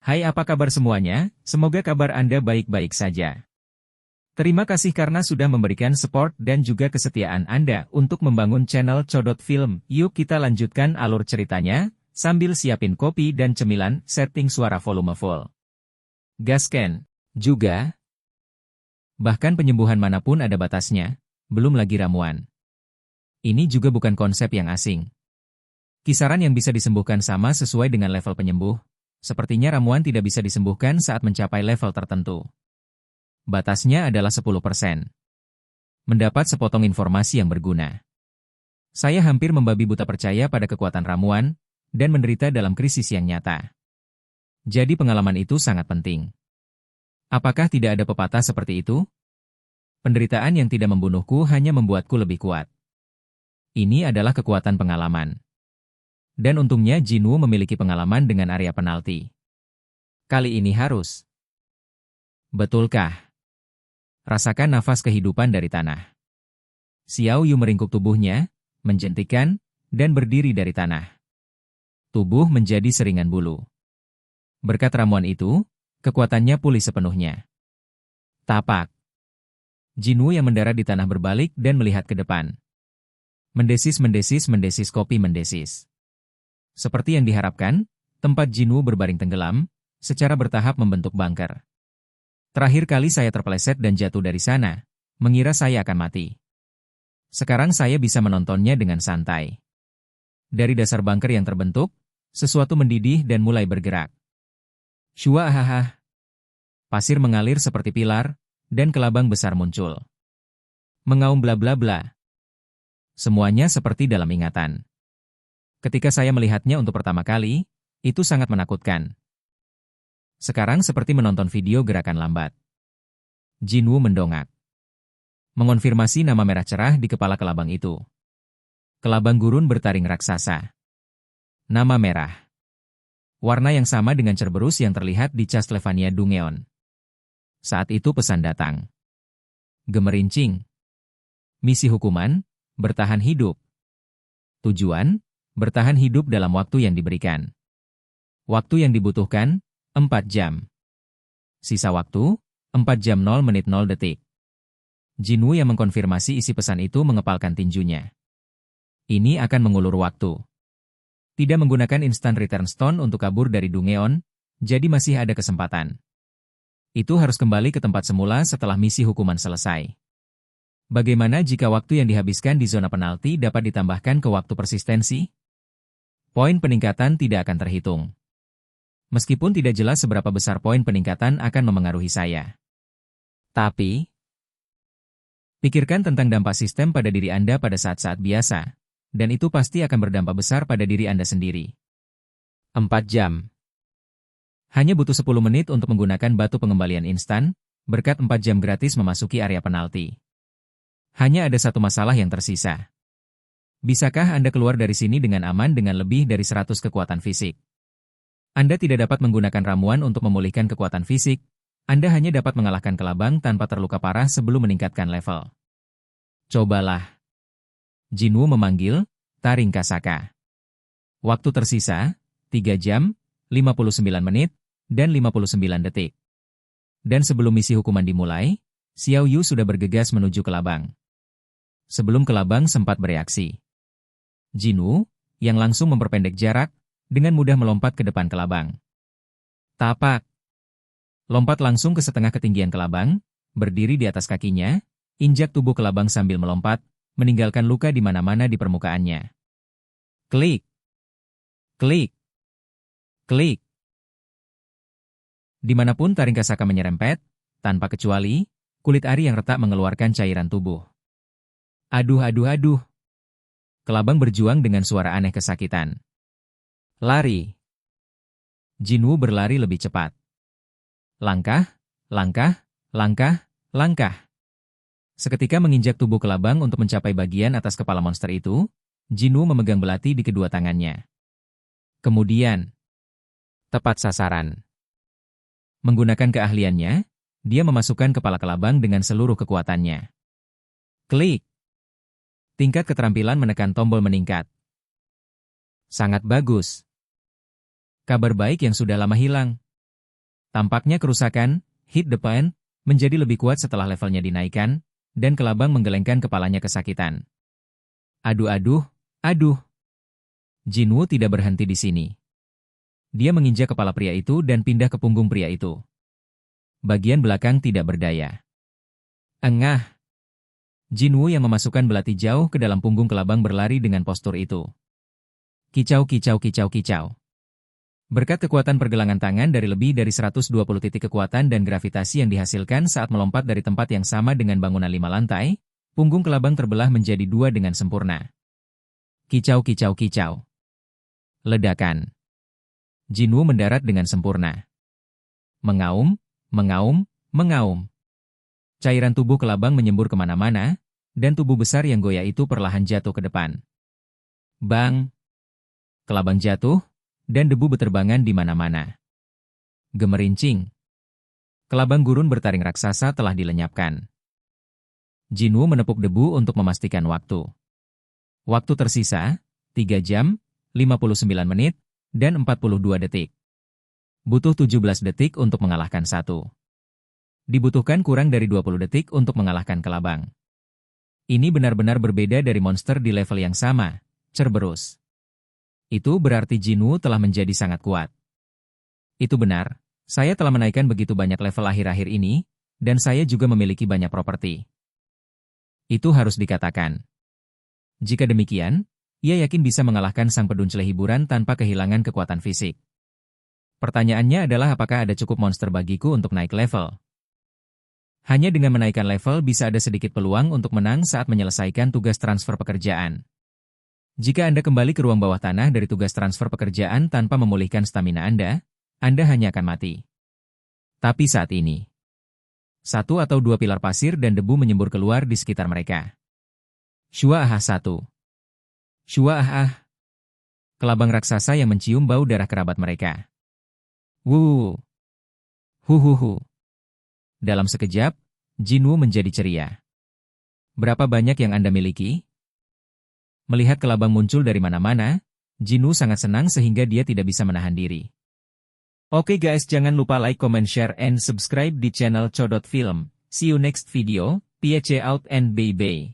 Hai, apa kabar semuanya? Semoga kabar Anda baik-baik saja. Terima kasih karena sudah memberikan support dan juga kesetiaan Anda untuk membangun channel Codot Film. Yuk kita lanjutkan alur ceritanya, sambil siapin kopi dan cemilan, setting suara volume full. Gasken. Juga, bahkan penyembuhan manapun ada batasnya, belum lagi ramuan. Ini juga bukan konsep yang asing. Kisaran yang bisa disembuhkan sama sesuai dengan level penyembuh. Sepertinya ramuan tidak bisa disembuhkan saat mencapai level tertentu. Batasnya adalah 10%. Mendapat sepotong informasi yang berguna. Saya hampir membabi buta percaya pada kekuatan ramuan, dan menderita dalam krisis yang nyata. Jadi pengalaman itu sangat penting. Apakah tidak ada pepatah seperti itu? Penderitaan yang tidak membunuhku hanya membuatku lebih kuat. Ini adalah kekuatan pengalaman. Dan untungnya Jinwoo memiliki pengalaman dengan area penalti. Kali ini harus. Betulkah? Rasakan nafas kehidupan dari tanah. Xiao Yu meringkuk tubuhnya, menjentikan, dan berdiri dari tanah. Tubuh menjadi seringan bulu. Berkat ramuan itu, kekuatannya pulih sepenuhnya. Tapak. Jinwoo yang mendarat di tanah berbalik dan melihat ke depan. Mendesis kopi mendesis. Seperti yang diharapkan, tempat Jinwoo berbaring tenggelam, secara bertahap membentuk bunker. Terakhir kali saya terpeleset dan jatuh dari sana, mengira saya akan mati. Sekarang saya bisa menontonnya dengan santai. Dari dasar bunker yang terbentuk, sesuatu mendidih dan mulai bergerak. Shua hahaha. Pasir mengalir seperti pilar, dan kelabang besar muncul. Mengaum bla bla bla. Semuanya seperti dalam ingatan. Ketika saya melihatnya untuk pertama kali, itu sangat menakutkan. Sekarang seperti menonton video gerakan lambat. Jinwoo mendongak. Mengonfirmasi nama merah cerah di kepala kelabang itu. Kelabang gurun bertaring raksasa. Nama merah. Warna yang sama dengan Cerberus yang terlihat di Castlevania Dungeon. Saat itu pesan datang. Gemerincing. Misi hukuman, bertahan hidup. Tujuan, bertahan hidup dalam waktu yang diberikan. Waktu yang dibutuhkan, 4 jam. Sisa waktu, 4 jam 0 menit 0 detik. Jinwoo yang mengkonfirmasi isi pesan itu mengepalkan tinjunya. Ini akan mengulur waktu. Tidak menggunakan instant return stone untuk kabur dari Dungeon, jadi masih ada kesempatan. Itu harus kembali ke tempat semula setelah misi hukuman selesai. Bagaimana jika waktu yang dihabiskan di zona penalti dapat ditambahkan ke waktu persistensi? Poin peningkatan tidak akan terhitung. Meskipun tidak jelas seberapa besar poin peningkatan akan memengaruhi saya. Tapi, pikirkan tentang dampak sistem pada diri Anda pada saat-saat biasa, dan itu pasti akan berdampak besar pada diri Anda sendiri. 4 jam. Hanya butuh 10 menit untuk menggunakan batu pengembalian instan, berkat 4 jam gratis memasuki area penalti. Hanya ada satu masalah yang tersisa. Bisakah Anda keluar dari sini dengan aman dengan lebih dari 100 kekuatan fisik? Anda tidak dapat menggunakan ramuan untuk memulihkan kekuatan fisik, Anda hanya dapat mengalahkan kelabang tanpa terluka parah sebelum meningkatkan level. Cobalah. Jinwoo memanggil, taring Kasaka. Waktu tersisa, 3 jam, 59 menit, dan 59 detik. Dan sebelum misi hukuman dimulai, Xiao Yu sudah bergegas menuju kelabang. Sebelum kelabang sempat bereaksi. Jinwoo, yang langsung memperpendek jarak, dengan mudah melompat ke depan kelabang. Tapak. Lompat langsung ke setengah ketinggian kelabang, berdiri di atas kakinya, injak tubuh kelabang sambil melompat, meninggalkan luka di mana-mana di permukaannya. Klik. Klik. Klik. Dimanapun taring Kasaka menyerempet, tanpa kecuali, kulit Ari yang retak mengeluarkan cairan tubuh. Aduh aduh aduh. Kelabang berjuang dengan suara aneh kesakitan. Lari. Jinwoo berlari lebih cepat. Langkah, langkah, langkah, langkah. Seketika menginjak tubuh kelabang untuk mencapai bagian atas kepala monster itu, Jinwoo memegang belati di kedua tangannya. Kemudian, tepat sasaran. Menggunakan keahliannya, dia memasukkan kepala kelabang dengan seluruh kekuatannya. Klik. Tingkat keterampilan menekan tombol meningkat. Sangat bagus. Kabar baik yang sudah lama hilang. Tampaknya kerusakan, hit the point, menjadi lebih kuat setelah levelnya dinaikkan, dan kelabang menggelengkan kepalanya kesakitan. Aduh. Jinwoo tidak berhenti di sini. Dia menginjak kepala pria itu dan pindah ke punggung pria itu. Bagian belakang tidak berdaya. Engah. Jinwoo yang memasukkan belati jauh ke dalam punggung kelabang berlari dengan postur itu. Kicau. Berkat kekuatan pergelangan tangan dari lebih dari 120 titik kekuatan dan gravitasi yang dihasilkan saat melompat dari tempat yang sama dengan bangunan 5 lantai, punggung kelabang terbelah menjadi 2 dengan sempurna. Kicau. Ledakan. Jinwoo mendarat dengan sempurna. Mengaum. Cairan tubuh kelabang menyembur kemana-mana, dan tubuh besar yang goyah itu perlahan jatuh ke depan. Bang! Kelabang jatuh, dan debu beterbangan di mana-mana. Gemerincing. Kelabang gurun bertaring raksasa telah dilenyapkan. Jinwoo menepuk debu untuk memastikan waktu. Waktu tersisa, 3 jam, 59 menit, dan 42 detik. Butuh 17 detik untuk mengalahkan satu. Dibutuhkan kurang dari 20 detik untuk mengalahkan kelabang. Ini benar-benar berbeda dari monster di level yang sama, Cerberus. Itu berarti Jinwoo telah menjadi sangat kuat. Itu benar, saya telah menaikkan begitu banyak level akhir-akhir ini, dan saya juga memiliki banyak properti. Itu harus dikatakan. Jika demikian, ia yakin bisa mengalahkan sang peduncel hiburan tanpa kehilangan kekuatan fisik. Pertanyaannya adalah apakah ada cukup monster bagiku untuk naik level? Hanya dengan menaikkan level bisa ada sedikit peluang untuk menang saat menyelesaikan tugas transfer pekerjaan. Jika Anda kembali ke ruang bawah tanah dari tugas transfer pekerjaan tanpa memulihkan stamina Anda hanya akan mati. Tapi saat ini, 1 atau 2 pilar pasir dan debu menyembur keluar di sekitar mereka. Shua 1. Shua. Kelabang raksasa yang mencium bau darah kerabat mereka. Wuh. Huhuhu. Dalam sekejap, Jinwoo menjadi ceria. Berapa banyak yang Anda miliki? Melihat kelabang muncul dari mana-mana, Jinwoo sangat senang sehingga dia tidak bisa menahan diri. Oke guys, jangan lupa like, comment, share, and subscribe di channel Codot Film. See you next video, peace out and bye-bye.